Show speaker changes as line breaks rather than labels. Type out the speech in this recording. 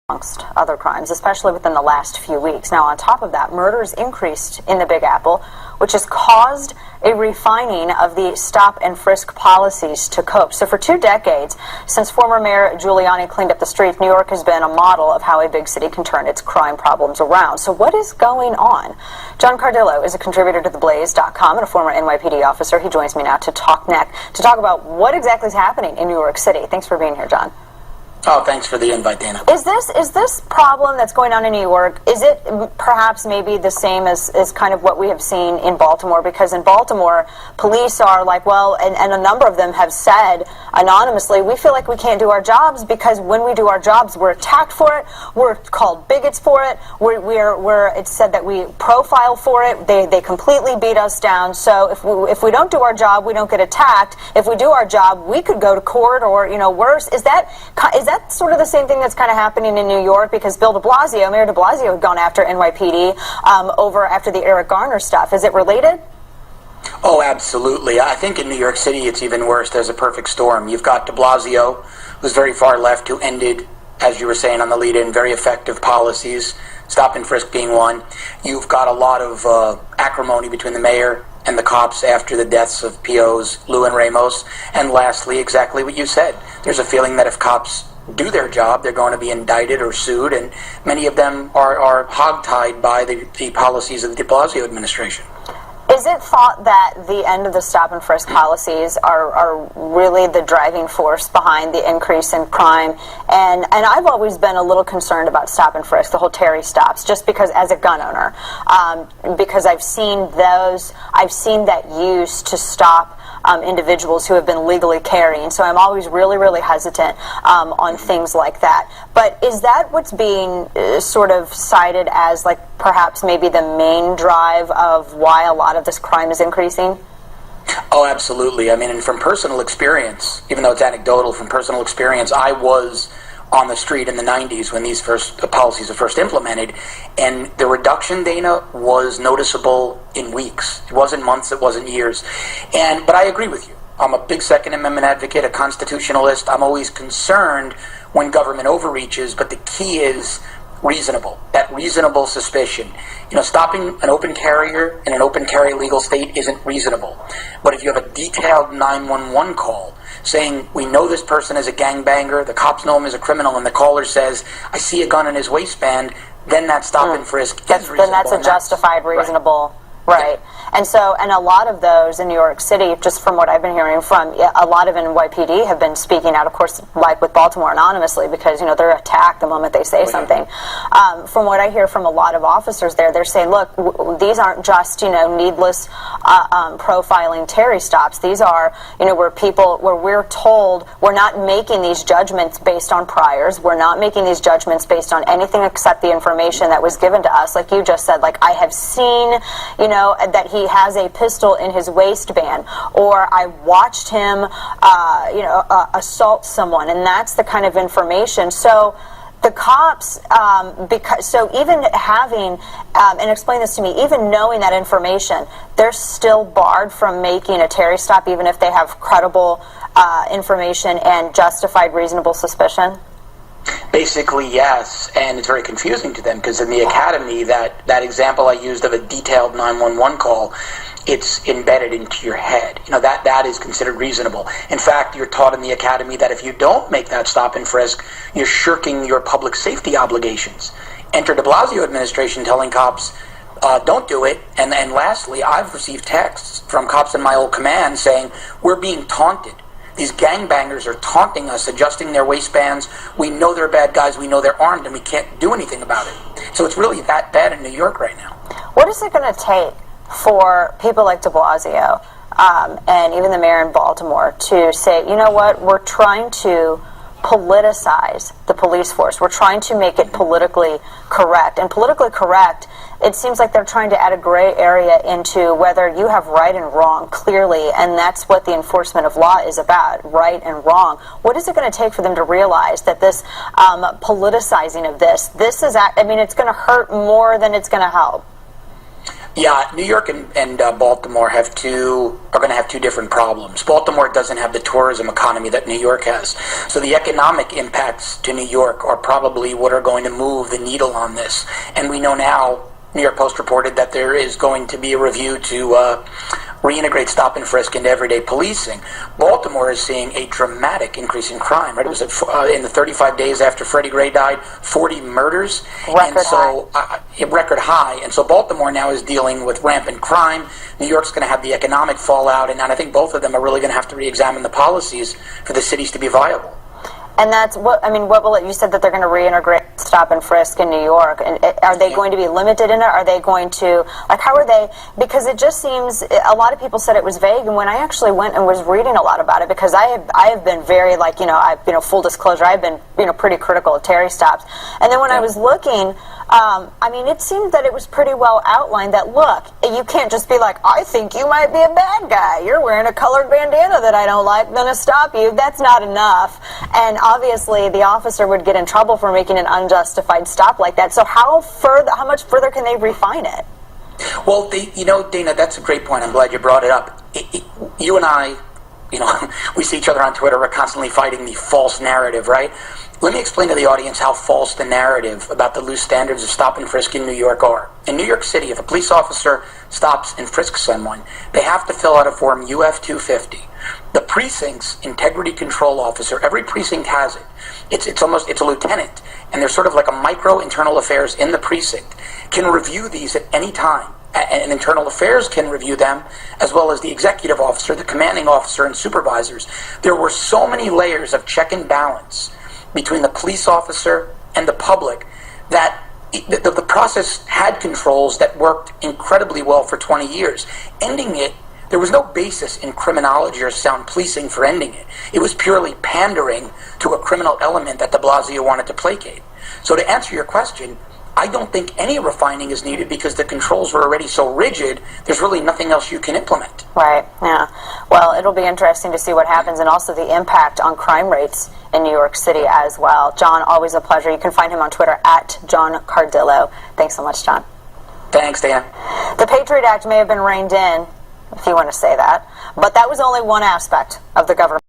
amongst other crimes, especially within the last few weeks. Now, on top of that, murders increased in the Big Apple, which has caused a refining of the stop and frisk policies to cope. So for 2 decades, since former Mayor Giuliani cleaned up the streets, New York has been a model of how a big city can turn its crime problems around. So what is going on? John Cardillo is a contributor to theblaze.com and a former NYPD officer. He joins me now to talk about what exactly is happening in New York City. Thanks for being here, John.
Oh, thanks for the invite, Dana.
Is this problem that's going on in New York, is it perhaps maybe the same as kind of what we have seen in Baltimore? Because in Baltimore, police are like, well, and a number of them have said anonymously, we feel like we can't do our jobs because when we do our jobs, we're attacked for it, we're called bigots for it, it's said that we profile for it, they completely beat us down. So if we don't do our job, we don't get attacked. If we do our job, we could go to court or, worse. Is that sort of the same thing that's kind of happening in New York? Because Mayor de Blasio had gone after NYPD after the Eric Garner stuff. Is it related?
Oh, absolutely. I think in New York City it's even worse. There's a perfect storm. You've got de Blasio, who's very far left, who ended, as you were saying on the lead-in, very effective policies, stop and frisk being one. You've got a lot of acrimony between the mayor and the cops after the deaths of POs Lou and Ramos. And lastly, exactly what you said. There's a feeling that if cops do their job, they're going to be indicted or sued, and many of them are hogtied by the policies of the de Blasio administration.
Is it thought that the end of the stop and frisk policies are really the driving force behind the increase in crime? And I've always been a little concerned about stop and frisk, the whole Terry stops, just because as a gun owner, because I've seen that used to stop individuals who have been legally carrying. So I'm always really, really hesitant on things like that. But is that what's being sort of cited as like perhaps maybe the main drive of why a lot of this crime is increasing?
Oh, absolutely. I mean, and from personal experience, even though it's anecdotal, from personal experience, I was on the street in the 90s when these policies were first implemented, and the reduction, Dana, was noticeable in weeks. It wasn't months, it wasn't years. But I agree with you. I'm a big Second Amendment advocate, a constitutionalist. I'm always concerned when government overreaches, but the key is reasonable, that reasonable suspicion. Stopping an open carrier in an open carry legal state isn't reasonable. But if you have a detailed 911 call saying, we know this person is a gangbanger, the cops know him as a criminal, and the caller says, I see a gun in his waistband, then that stop and frisk is reasonable.
Then that's a justified, reasonable, right. Yeah. And a lot of those in New York City, just from what I've been hearing from, a lot of NYPD have been speaking out, of course, like with Baltimore, anonymously, because, they're attacked the moment they say something. From what I hear from a lot of officers there, they're saying, look, these aren't just, needless profiling Terry stops. These are, where we're told we're not making these judgments based on priors. We're not making these judgments based on anything except the information that was given to us. Like you just said, like I have seen, that he has a pistol in his waistband, or I watched him, assault someone, and that's the kind of information. So the cops, even having, and explain this to me, even knowing that information, they're still barred from making a Terry stop, even if they have credible information and justified reasonable suspicion?
Basically, yes, and it's very confusing to them because in the academy, that example I used of a detailed 911 call, it's embedded into your head. That is considered reasonable. In fact, you're taught in the academy that if you don't make that stop and frisk, you're shirking your public safety obligations. Enter de Blasio administration telling cops, don't do it. And lastly, I've received texts from cops in my old command saying, we're being taunted. These gangbangers are taunting us, adjusting their waistbands. We know they're bad guys, we know they're armed, and we can't do anything about it. So it's really that bad in New York right now.
What is it going to take for people like de Blasio and even the mayor in Baltimore to say, you know what, we're trying to politicize the police force. We're trying to make it politically correct. And politically correct, it seems like they're trying to add a gray area into whether you have right and wrong clearly, and that's what the enforcement of law is about, right and wrong. What is it going to take for them to realize that this politicizing of this is, it's going to hurt more than it's going to help?
Yeah, New York and Baltimore are going to have two different problems. Baltimore doesn't have the tourism economy that New York has. So the economic impacts to New York are probably what are going to move the needle on this. And we know now, New York Post reported that there is going to be a review to reintegrate stop and frisk into everyday policing. Baltimore is seeing a dramatic increase in crime. Right, it was in the 35 days after Freddie Gray died, 40 murders, record high. And so Baltimore now is dealing with rampant crime. New York's going to have the economic fallout, and I think both of them are really going to have to re-examine the policies for the cities to be viable.
And that's what will it? You said that they're going to reintegrate stop and frisk in New York. And are they going to be limited in it? Are they going to, how are they? Because it just seems, a lot of people said it was vague. And when I actually went and was reading a lot about it, because I have been very, full disclosure, I've been, pretty critical of Terry stops. And then when I was looking, it seemed that it was pretty well outlined that, look, you can't just be like, I think you might be a bad guy. You're wearing a colored bandana that I don't like. I'm going to stop you. That's not enough. And obviously, the officer would get in trouble for making an unjustified stop like that. So how much further can they refine it?
Well, Dana, that's a great point. I'm glad you brought it up. You and I, we see each other on Twitter. We're constantly fighting the false narrative, right? Let me explain to the audience how false the narrative about the loose standards of stop and frisk in New York are. In New York City, if a police officer stops and frisks someone, they have to fill out a form UF-250. The precinct's integrity control officer, every precinct has it. It's a lieutenant, and there's sort of like a micro internal affairs in the precinct, can review these at any time. And internal affairs can review them, as well as the executive officer, the commanding officer, and supervisors. There were so many layers of check and balance between the police officer and the public that the process had controls that worked incredibly well for 20 years. Ending it, there was no basis in criminology or sound policing for ending it. It was purely pandering to a criminal element that de Blasio wanted to placate. So to answer your question, I don't think any refining is needed because the controls were already so rigid, there's really nothing else you can implement.
Right, yeah. Well, it'll be interesting to see what happens, and also the impact on crime rates in New York City as well. John, always a pleasure. You can find him on Twitter at John Cardillo. Thanks so much, John.
Thanks, Dana.
The Patriot Act may have been reined in, if you want to say that, but that was only one aspect of the government.